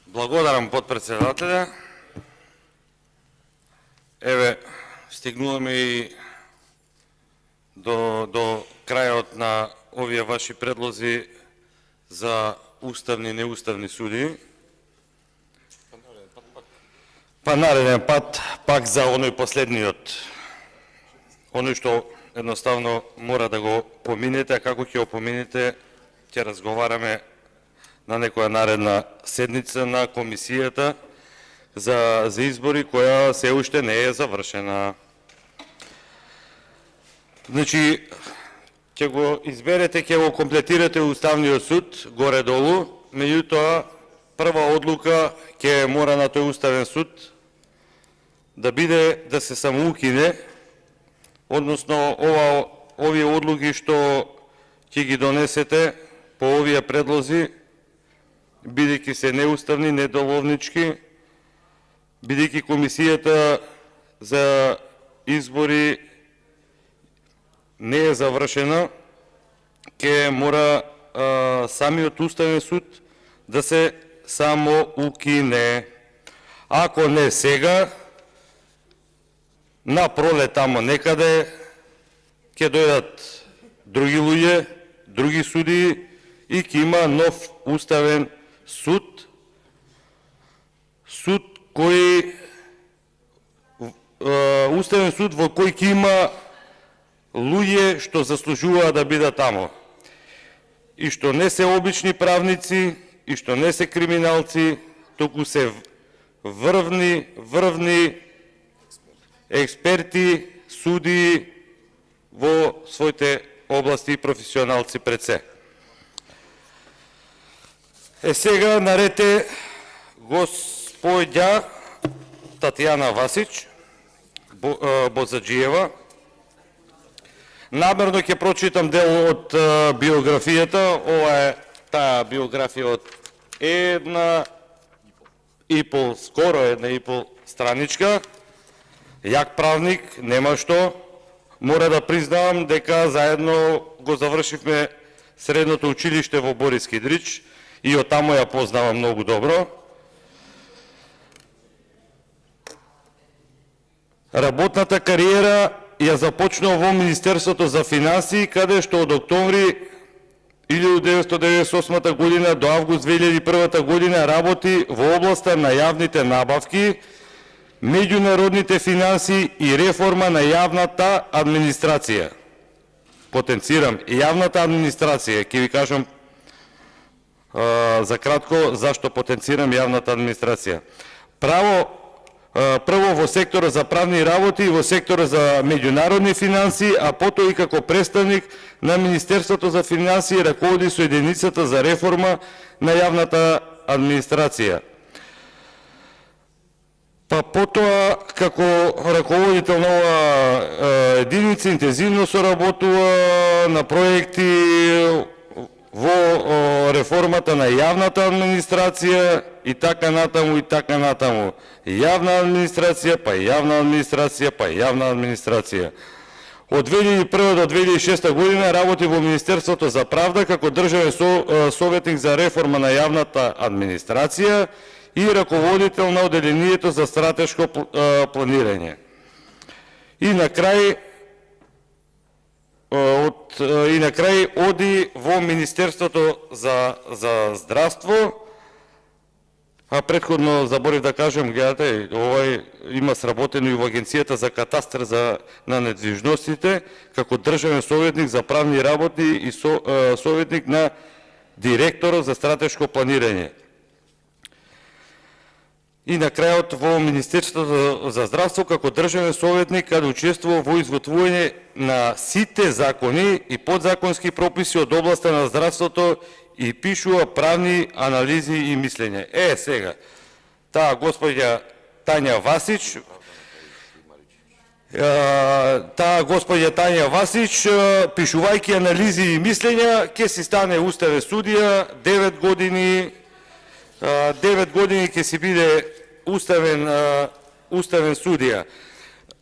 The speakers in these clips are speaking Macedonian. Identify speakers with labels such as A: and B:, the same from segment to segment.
A: Благодарам, подпредседателя. Еве, стигнуваме и до крајот на овие ваши предлози за уставни и неуставни суди. Па нареден пат, пак за оној последниот. Оној што едноставно мора да го поминете, а како ќе го поминете, ќе разговараме на некоја наредна седница на комисијата за избори, која се уште не е завршена. Значи, ќе го изберете, ќе го комплетирате Уставниот суд, горе-долу, меѓутоа, прва одлука ќе мора на тој Уставен суд да биде да се самоукине, односно овие одлуки што ќе ги донесете по овие предлози, бидејќи се неуставни, недоловнички, бидејќи комисијата за избори не е завршена, ќе мора самиот Уставен суд да се самоукине. Ако не сега, на пролет тамо некаде ќе дојдат други луѓе, други судии и ќе има нов Уставен суд, Уставен суд во кој ќе има луѓе што заслужуваат да бидат тамо. И што не се обични правници, и што не се криминалци, туку се врвни експерти, судии во своите области и професионалци пред се. Сега нарете господја Татјана Васич Бозаджиева. Намерно ќе прочитам дел од биографијата. Ова е таа биографија од скоро една и пол страничка. Јак правник, нема што. Мора да признавам дека заедно го завршивме средното училиште во Борис Кидрич и од таму ја познавам многу добро. Работната кариера ја започнал во Министерството за финансии, каде што од октомври 1998 година до август 2001 година работи во областа на јавните набавки, меѓународните финансии и реформа на јавната администрација. Потенцирам, јавната администрација, ќе ви кажам за кратко зашто потенцирам јавната администрација. Прво во секторот за правни работи и во секторот за меѓународни финансии, а потоа и како представник на Министерството за финансии раководи со единицата за реформа на јавната администрација. Па потоа, како раководител на ова единица, интензивно соработува на проекти во реформата на јавната администрација и така натаму, и така натаму. Јавна администрација, па јавна администрација, па јавна администрација. Од 2001 до 2006 година работи во Министерството за правда како државен советник за реформа на јавната администрација и раководител на одделението за стратешко планирање. И на крај оди во Министерството за здравство, а предходно заборив да кажем, гледате, овој има сработено и во Агенцијата за катастар на недвижностите, како државен советник за правни работи и советник на директорот за стратешко планирање. И на крајот во Министерството за здравство како државен советник каде учествува во изготвување на сите закони и подзаконски прописи од областа на здравството и пишува правни анализи и мислење. Сега, таа господја Тања Васич, пишувајќи анализи и мислења, ќе си стане уставен судија, 9 години ќе си биде уставен судија.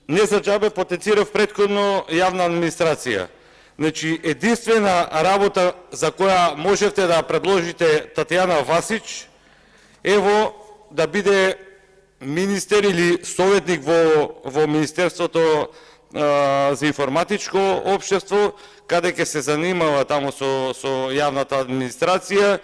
A: Не за џабе потенцирав предходно јавна администрација. Значи, единствена работа за која можевте да предложите Татјана Васич Ево, да биде министер или советник во Министерството за информатичко општество, каде ќе се занимава тамо со јавната администрација,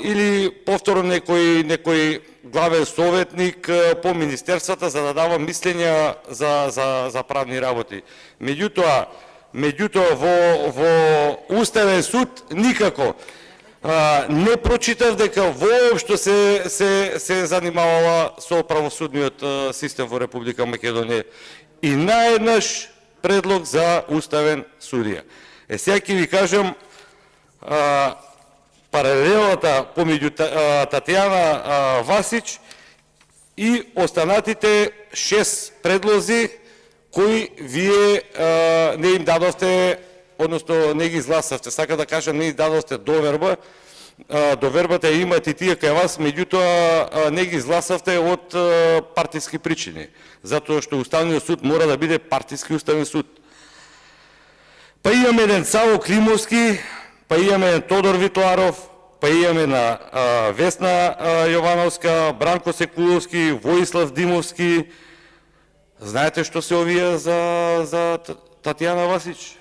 A: или повторно некој главен советник по министерствата за да дава мислења за правни работи. Меѓутоа во Уставен суд никако не прочитав дека воопшто се занимавала со правосудниот систем во Република Македонија. И наеднаш предлог за уставен судија. Сега ќе ви кажам паралелата помеѓу Татјана Васич и останатите 6 предлози кои вие не им дадовте, односно не ги изгласавте. Сака да кажам, не ги дадовте доверба. Довербата ја имате и тие кај вас, меѓутоа не ги изгласавте од партиски причини. Затоа што Уставниот суд мора да биде партиски уставен суд. Па имаме еден Саво Климовски, па имаме еден Тодор Витларов, па имаме на Весна Јовановска, Бранко Секуловски, Воислав Димовски. Знаете што се овие за Татјана Васич?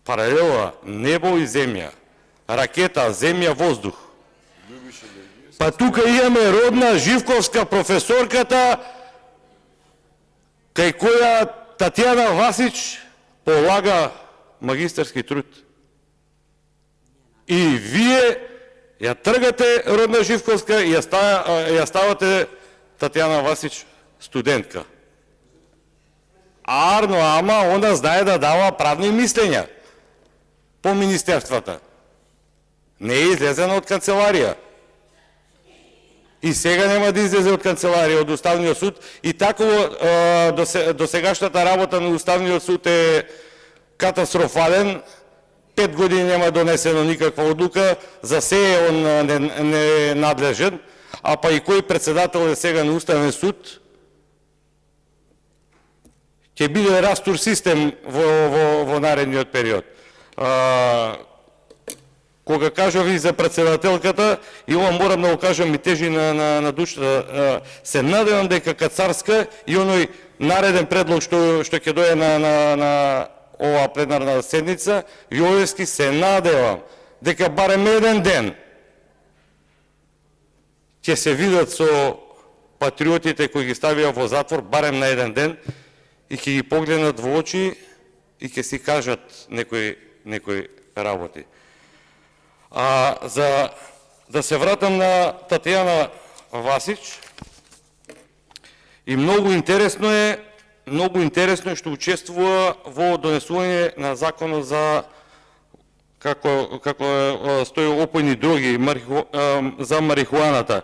A: Паралела небо и земја, ракета, земја, воздух. Па тука имаме Родна Живковска, професорката, кај која Татјана Васич полага магистарски труд. И вие ја тргате Родна Живковска и ја ставате Татјана Васич студентка. Арно, ама она знае да дава правни мислења по министерствата. Не е излезена од канцеларија. И сега нема да излезе од канцеларија, од Уставниот суд. И таково досегашната работа на Уставниот суд е катастрофален. 5 години нема донесено никаква одлука, за се е он не надлежен, а па и кој председател е сега на Уставен суд, ќе биде растур систем во наредниот период. Кога кажав и за председателката, и ова морам да го кажам, ми тежи на душата, се надевам дека Кацарска и оној нареден предлог што ќе дојде на оваа пленарна седница, Јовевски, се надевам дека барем еден ден ќе се видат со патриотите кои ги ставија во затвор, барем на еден ден, и ќе ги погледнат во очи и ќе си кажат некои работи. За да се вратам на Татјана Васич, и многу интересно е што учествува во донесување на законот за како стои опојни дроги за марихуаната.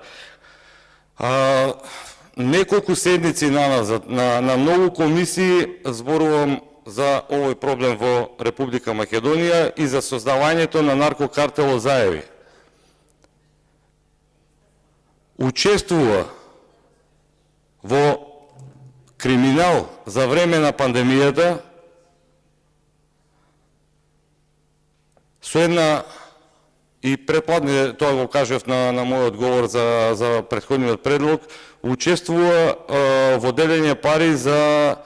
A: Неколку седници наназад на многу комисии зборувам за овој проблем во Република Македонија и за создавањето на наркокартел Заеви. Учествува во криминал за време на пандемијата со една, и предпладне тоа го кажав на мојот говор за претходниот предлог, учествува во делење пари со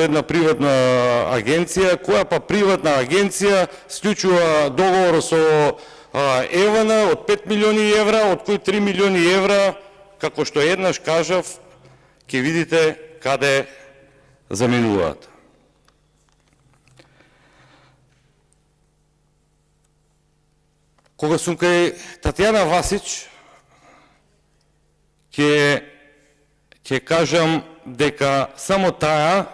A: една приватна агенција, која па приватна агенција склучува договор со Евана од 5 милиони евра, од кои 3 милиони евра, како што еднаш кажав, ќе видите каде заминуваат. Кога сум кај Татјана Васич, ќе кажам дека само таа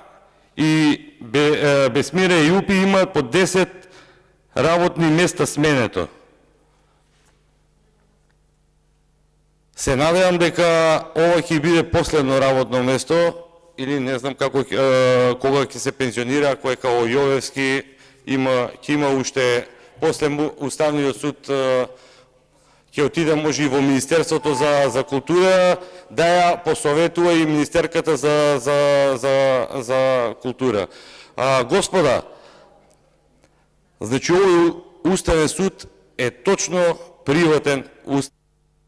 A: и Бесмира Јупи имаат по 10 работни места сменето. Се надевам дека ова ќе биде последно работно место, или не знам кога ќе се пензионира, кој као Јовевски ќе има уште, после Уставниот суд ќе отиде може и во Министерството за култура, да ја посоветува и министерката за култура. Господа, значи овој Уставен суд е точно приватен уставен